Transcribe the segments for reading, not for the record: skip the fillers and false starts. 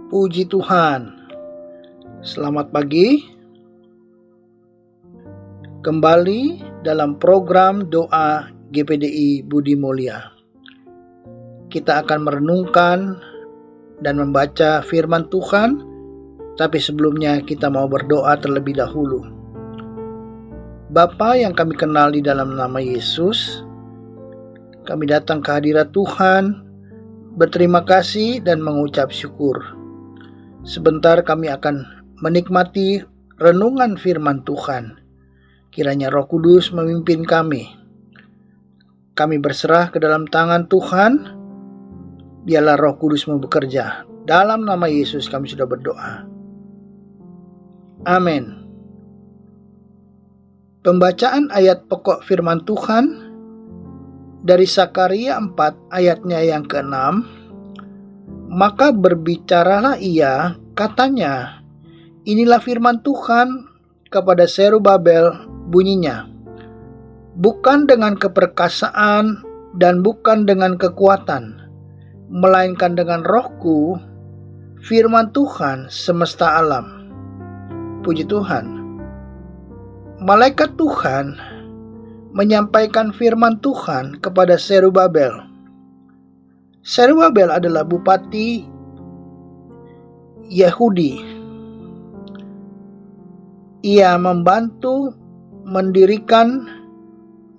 Puji Tuhan. Selamat pagi. Kembali dalam program doa GPDI Budi Mulia. Kita akan merenungkan dan membaca firman Tuhan, tapi sebelumnya kita mau berdoa terlebih dahulu. Bapa yang kami kenal di dalam nama Yesus, kami datang ke hadirat Tuhan, berterima kasih dan mengucap syukur. Sebentar kami akan menikmati renungan firman Tuhan. Kiranya Roh Kudus memimpin kami. Kami berserah ke dalam tangan Tuhan. Biarlah Roh Kudus-Mu bekerja. Dalam nama Yesus kami sudah berdoa. Amin. Pembacaan ayat pokok firman Tuhan dari Sakaria 4 ayatnya yang ke-6. Maka berbicaralah ia, katanya, inilah firman Tuhan kepada Zerubabel, bunyinya, bukan dengan keperkasaan dan bukan dengan kekuatan, melainkan dengan Rohku, firman Tuhan semesta alam. Puji Tuhan. Malaikat Tuhan menyampaikan firman Tuhan kepada Zerubabel. Zerubabel adalah bupati Yahudi. Ia membantu mendirikan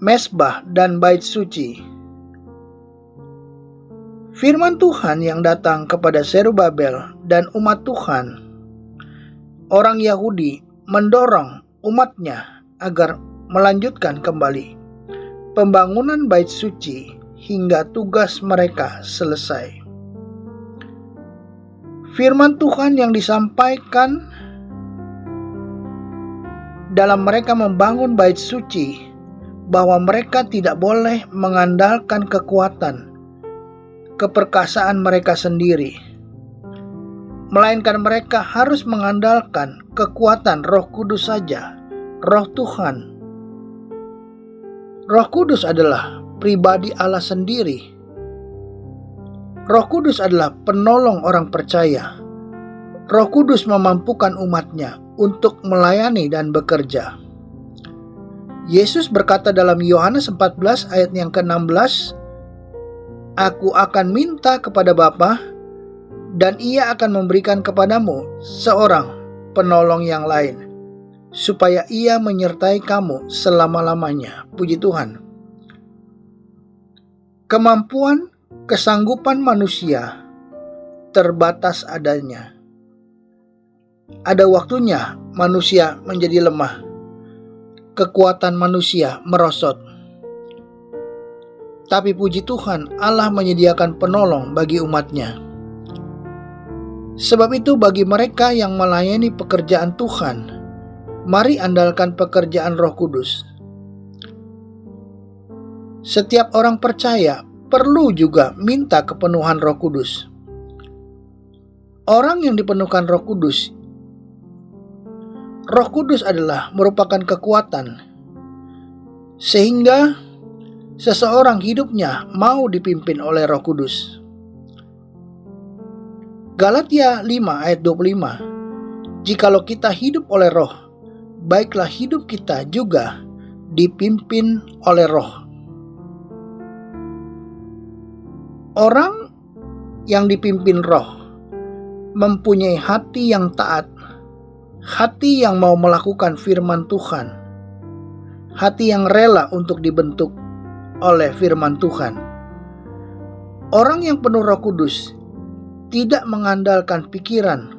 mezbah dan bait suci. Firman Tuhan yang datang kepada Zerubabel dan umat Tuhan, orang Yahudi, mendorong umatnya agar melanjutkan kembali pembangunan bait suci hingga tugas mereka selesai. Firman Tuhan yang disampaikan dalam mereka membangun bait suci, bahwa mereka tidak boleh mengandalkan kekuatan, keperkasaan mereka sendiri, melainkan mereka harus mengandalkan kekuatan Roh Kudus saja, Roh Tuhan. Roh Kudus adalah pribadi Allah sendiri. Roh Kudus adalah penolong orang percaya. Roh Kudus memampukan umatnya untuk melayani dan bekerja. Yesus berkata dalam Yohanes 14 ayat yang ke-16, Aku akan minta kepada Bapa, dan Ia akan memberikan kepadamu seorang penolong yang lain, supaya Ia menyertai kamu selama-lamanya. Puji Tuhan. Kemampuan, kesanggupan manusia terbatas adanya. Ada waktunya manusia menjadi lemah. Kekuatan manusia merosot. Tapi puji Tuhan, Allah menyediakan penolong bagi umatnya. Sebab itu bagi mereka yang melayani pekerjaan Tuhan, mari andalkan pekerjaan Roh Kudus. Setiap orang percaya perlu juga minta kepenuhan Roh Kudus. Orang yang dipenuhkan Roh Kudus adalah merupakan kekuatan, sehingga seseorang hidupnya mau dipimpin oleh Roh Kudus. Galatia 5 ayat 25. Jikalau kita hidup oleh Roh, baiklah hidup kita juga dipimpin oleh Roh. Orang yang dipimpin Roh mempunyai hati yang taat, hati yang mau melakukan firman Tuhan, hati yang rela untuk dibentuk oleh firman Tuhan. Orang yang penuh Roh Kudus tidak mengandalkan pikiran,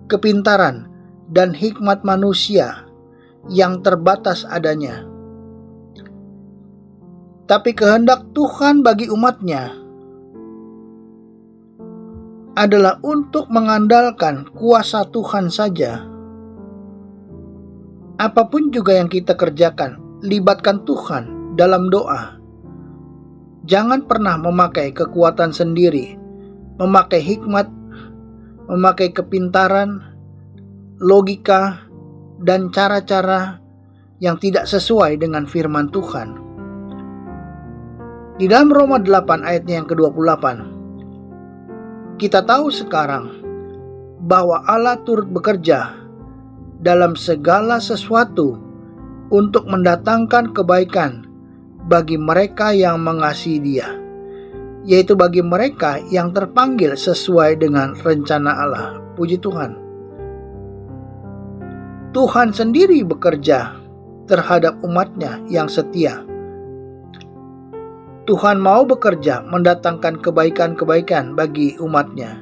kepintaran, dan hikmat manusia yang terbatas adanya. Tapi kehendak Tuhan bagi umatnya adalah untuk mengandalkan kuasa Tuhan saja. Apapun juga yang kita kerjakan, libatkan Tuhan dalam doa. Jangan pernah memakai kekuatan sendiri, memakai hikmat, memakai kepintaran, logika, dan cara-cara yang tidak sesuai dengan firman Tuhan. Di dalam Roma 8 ayatnya yang ke-28, kita tahu sekarang bahwa Allah turut bekerja dalam segala sesuatu untuk mendatangkan kebaikan bagi mereka yang mengasihi Dia, yaitu bagi mereka yang terpanggil sesuai dengan rencana Allah. Puji Tuhan. Tuhan sendiri bekerja terhadap umatnya yang setia. Tuhan mau bekerja mendatangkan kebaikan-kebaikan bagi umatnya.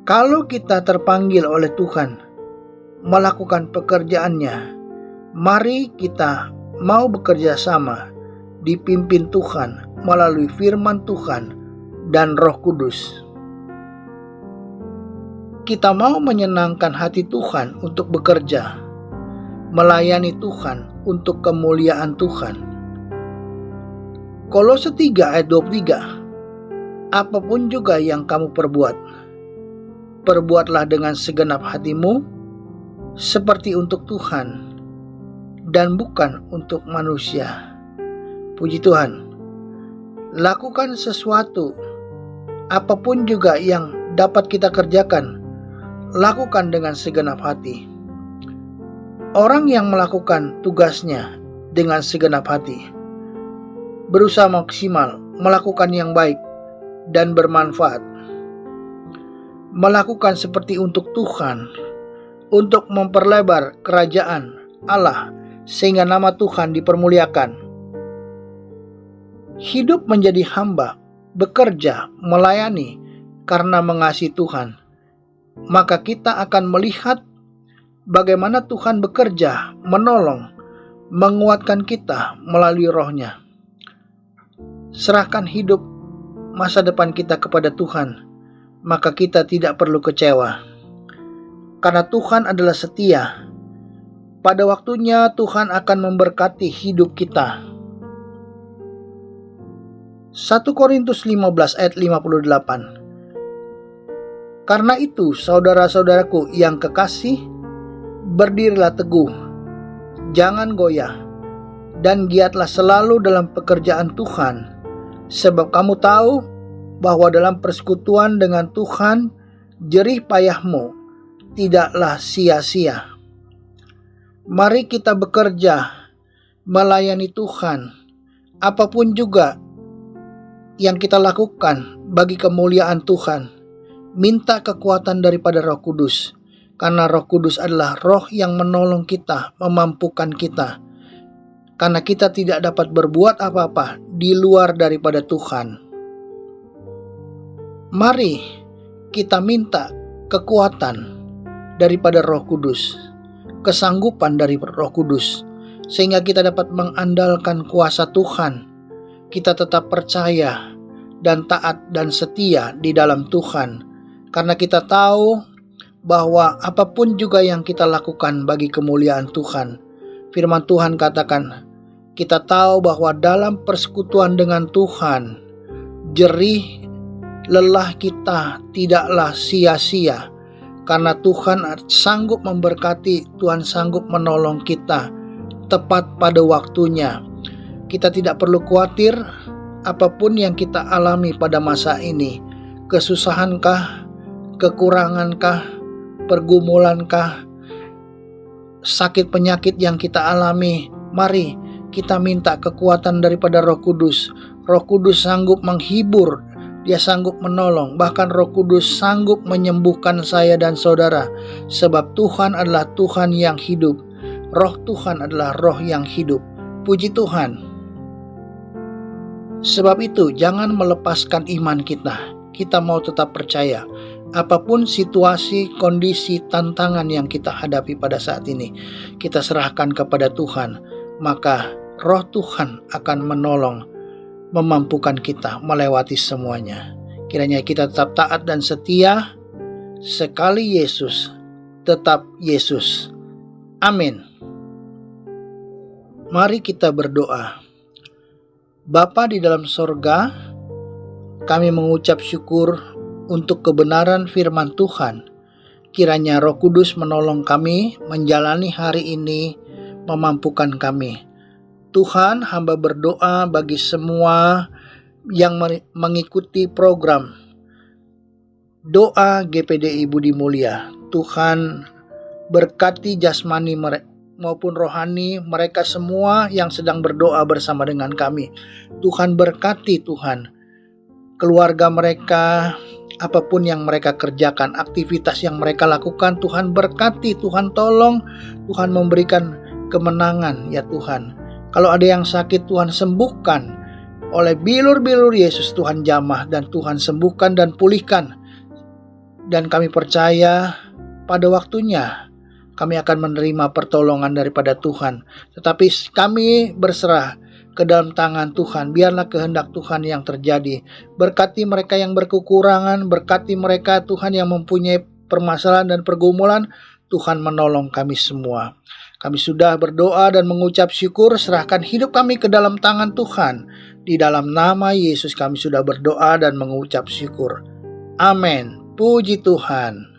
Kalau kita terpanggil oleh Tuhan melakukan pekerjaannya, mari kita mau bekerja sama, dipimpin Tuhan melalui firman Tuhan dan Roh Kudus. Kita mau menyenangkan hati Tuhan untuk bekerja, melayani Tuhan untuk kemuliaan Tuhan. Kolose 3 ayat 23, apapun juga yang kamu perbuat, perbuatlah dengan segenap hatimu, seperti untuk Tuhan, dan bukan untuk manusia. Puji Tuhan. Lakukan sesuatu, apapun juga yang dapat kita kerjakan, lakukan dengan segenap hati. Orang yang melakukan tugasnya dengan segenap hati, berusaha maksimal melakukan yang baik dan bermanfaat, melakukan seperti untuk Tuhan, untuk memperlebar kerajaan Allah sehingga nama Tuhan dipermuliakan. Hidup menjadi hamba, bekerja, melayani karena mengasihi Tuhan, maka kita akan melihat bagaimana Tuhan bekerja, menolong, menguatkan kita melalui Roh-Nya. Serahkan hidup masa depan kita kepada Tuhan, maka kita tidak perlu kecewa. Karena Tuhan adalah setia. Pada waktunya Tuhan akan memberkati hidup kita. 1 Korintus 15 ayat 58. Karena itu, saudara-saudaraku yang kekasih, berdirilah teguh, jangan goyah, dan giatlah selalu dalam pekerjaan Tuhan, sebab kamu tahu bahwa dalam persekutuan dengan Tuhan, jerih payahmu tidaklah sia-sia. Mari kita bekerja, melayani Tuhan, apapun juga yang kita lakukan bagi kemuliaan Tuhan. Minta kekuatan daripada Roh Kudus, karena Roh Kudus adalah Roh yang menolong kita, memampukan kita. Karena kita tidak dapat berbuat apa-apa di luar daripada Tuhan. Mari kita minta kekuatan daripada Roh Kudus, kesanggupan dari Roh Kudus, sehingga kita dapat mengandalkan kuasa Tuhan. Kita tetap percaya dan taat dan setia di dalam Tuhan, karena kita tahu bahwa apapun juga yang kita lakukan bagi kemuliaan Tuhan. Firman Tuhan katakan, kita tahu bahwa dalam persekutuan dengan Tuhan, jerih lelah kita tidaklah sia-sia, karena Tuhan sanggup memberkati, Tuhan sanggup menolong kita tepat pada waktunya. Kita tidak perlu khawatir apapun yang kita alami pada masa ini, kesusahankah, kekurangankah, pergumulankah, sakit penyakit yang kita alami. Mari kita minta kekuatan daripada Roh Kudus. Roh Kudus sanggup menghibur, Dia sanggup menolong, bahkan Roh Kudus sanggup menyembuhkan saya dan saudara, sebab Tuhan adalah Tuhan yang hidup. Roh Tuhan adalah Roh yang hidup. Puji Tuhan. Sebab itu jangan melepaskan iman kita. Kita mau tetap percaya. Apapun situasi, kondisi, tantangan yang kita hadapi pada saat ini, kita serahkan kepada Tuhan. Maka Roh Tuhan akan menolong, memampukan kita melewati semuanya. Kiranya kita tetap taat dan setia. Sekali Yesus, tetap Yesus. Amin. Mari kita berdoa. Bapa di dalam sorga, kami mengucap syukur untuk kebenaran firman Tuhan. Kiranya Roh Kudus menolong kami menjalani hari ini, memampukan kami. Tuhan, hamba berdoa bagi semua yang mengikuti program doa GPDI Budi Mulia. Tuhan berkati jasmani maupun rohani mereka semua yang sedang berdoa bersama dengan kami. Tuhan berkati, Tuhan, keluarga mereka, apapun yang mereka kerjakan, aktivitas yang mereka lakukan, Tuhan berkati, Tuhan tolong, Tuhan memberikan kemenangan ya Tuhan. Kalau ada yang sakit, Tuhan sembuhkan. Oleh bilur-bilur Yesus Tuhan jamah dan Tuhan sembuhkan dan pulihkan. Dan kami percaya pada waktunya kami akan menerima pertolongan daripada Tuhan. Tetapi kami berserah ke dalam tangan Tuhan. Biarlah kehendak Tuhan yang terjadi. Berkati mereka yang berkekurangan. Berkati mereka Tuhan yang mempunyai permasalahan dan pergumulan. Tuhan menolong kami semua. Kami sudah berdoa dan mengucap syukur. Serahkan hidup kami ke dalam tangan Tuhan. Di dalam nama Yesus kami sudah berdoa dan mengucap syukur. Amin. Puji Tuhan.